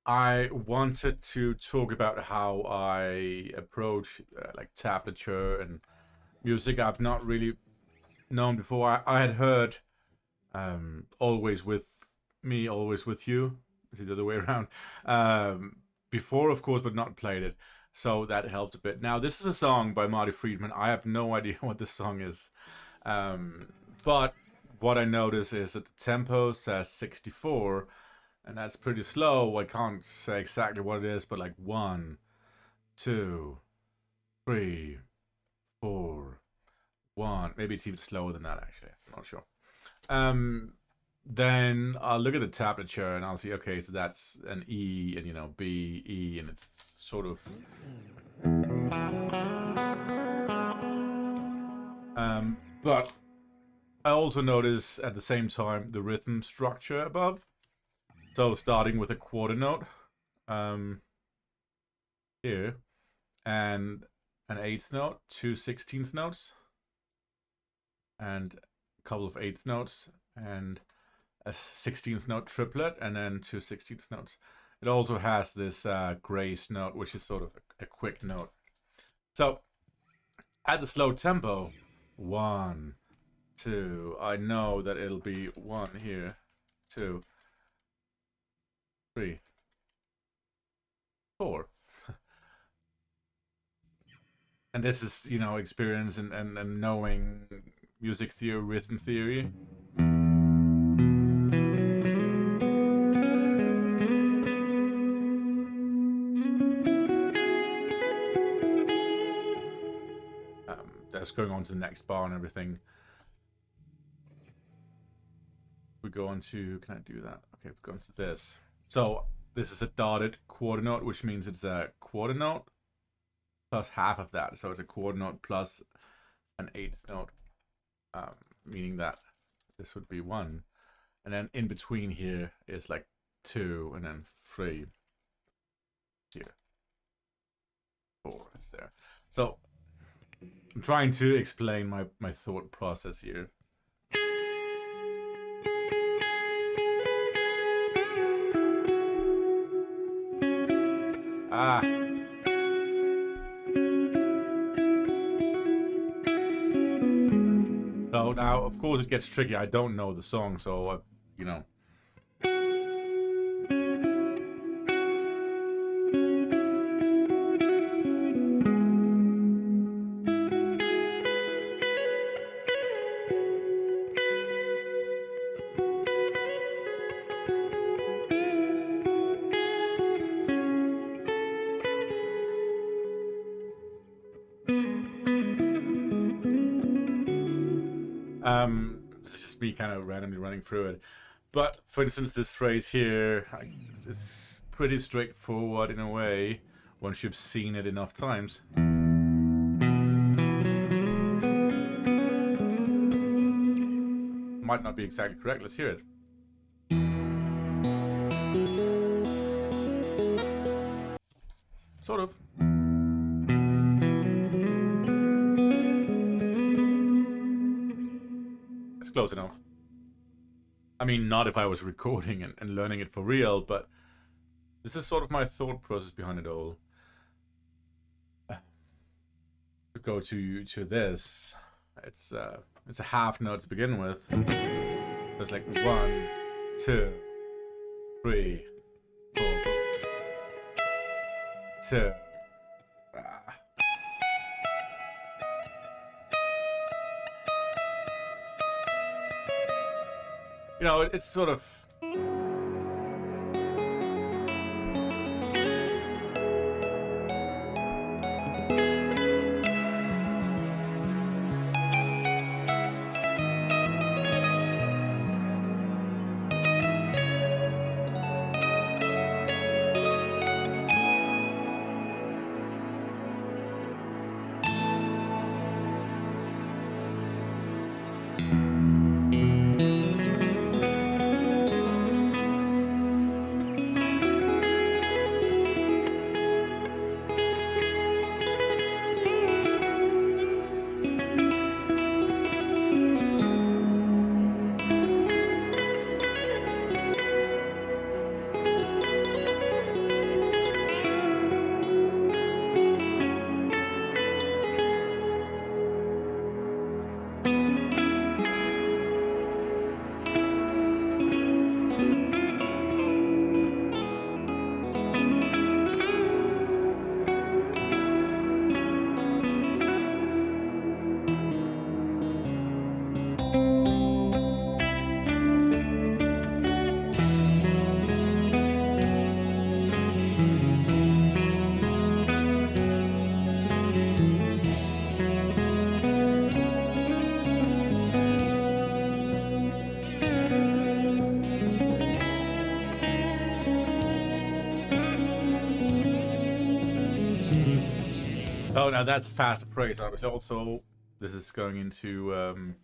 I wanted to talk about how I approach like tablature and music I've not really known before. I had heard "Always with Me, Always with You." Is it the other way around? Before, of course, but not played it, so that helps a bit. Now, this is a song by Marty Friedman. I have no idea what this song is, um, but what I notice is that the tempo says 64, and that's pretty slow. I can't say exactly what it is, but like one, two, three, four, one. Maybe it's even slower than that. Actually, I'm not sure. Um, then I'll look at the tablature and I'll see. Okay, so that's an E, and B, E, and it's sort of. But I also notice at the same time the rhythm structure above. So starting with a quarter note, um, here, and an eighth note, two 16th notes, and a couple of eighth notes, and a 16th note triplet, and then two 16th notes. It also has this grace note, which is sort of a quick note. So at the slow tempo, one, two, I know that it'll be one here, two, three, four. And this is, experience and knowing music theory, rhythm theory. That's going on to the next bar and everything. We go on to, can I do that? Okay, we go on to this. So this is a dotted quarter note, which means it's a quarter note plus half of that. So it's a quarter note plus an eighth note, meaning that this would be one. And then in between here is like two, and then three. Here. Four is there. So I'm trying to explain my thought process here. Ah. So now, of course, it gets tricky. I don't know the song, so you know. This is just me kind of randomly running through it. But for instance, this phrase here is pretty straightforward in a way once you've seen it enough times. Might not be exactly correct. Let's hear it. Sort of. It's close enough. I mean, not if I was recording and learning it for real, but this is sort of my thought process behind it all. To go to this, it's a half note to begin with. There's like one, two, three, four, two. It's sort of. Oh, now that's fast praise. Also, this is going into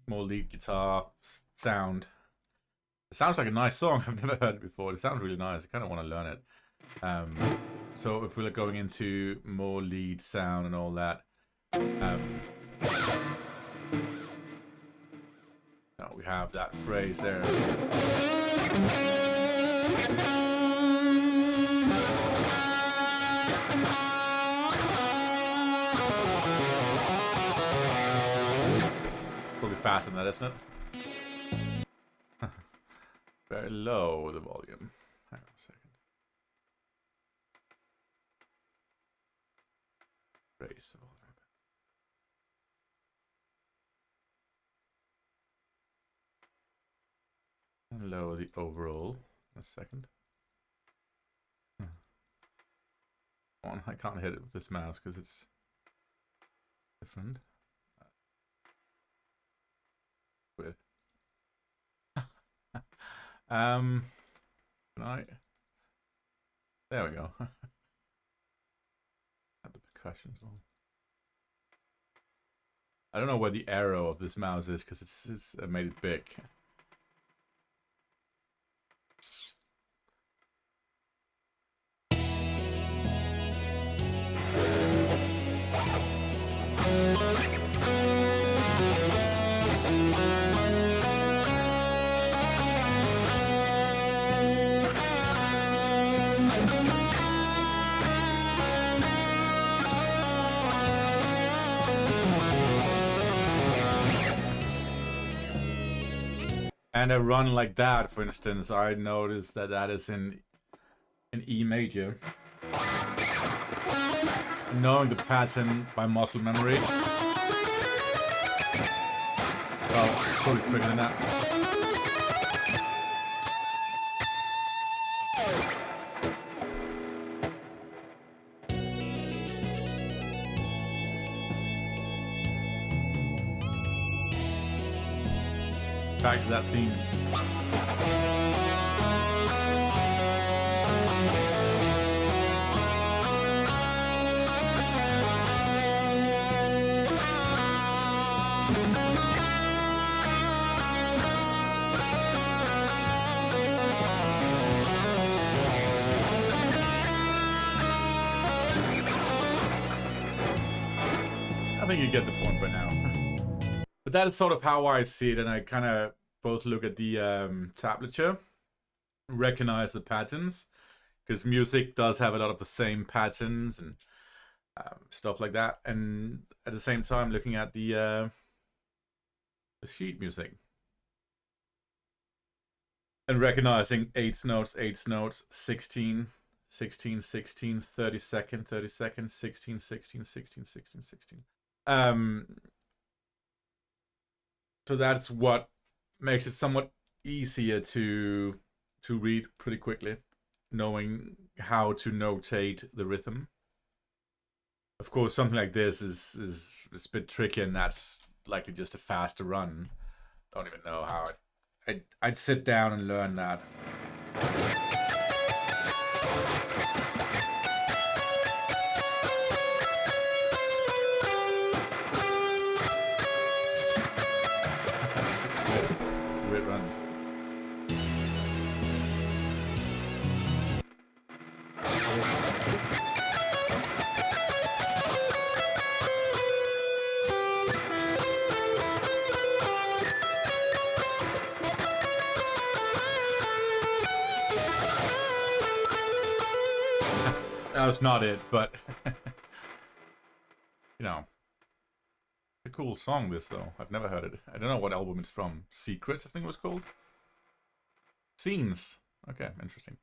more lead guitar sound. It sounds like a nice song. I've never heard it before. It sounds really nice. I kind of want to learn it. So if we're going into more lead sound and all that, we have that phrase there. It's probably faster than that, isn't it? Very low, the volume. Hang on a second. Raise the volume. And lower the overall. A second. I can't hit it with this mouse because it's different. Weird. Right. There we go. Add the percussion as well. I don't know where the arrow of this mouse is because it's made it big. And a run like that, for instance, I noticed that that is in E major. Knowing the pattern by muscle memory. Well, it's probably quicker than that. Back to that theme. I think you get the point by now. But that is sort of how I see it, and I kind of both look at the tablature, recognize the patterns, because music does have a lot of the same patterns and stuff like that, and at the same time looking at the sheet music and recognizing eighth notes, 16, 16, 16, 30 second, 30 second, 16, 16, 16, 16, 16. So that's what makes it somewhat easier to read pretty quickly, knowing how to notate the rhythm. Of course, something like this is a bit tricky, and that's likely just a faster run. Don't even know how I'd sit down and learn that. Weird run. That was not it, but you know, it's a cool song. This though, I've never heard it. I don't know what album it's from. Secrets, I think it was called. Scenes. Okay, interesting.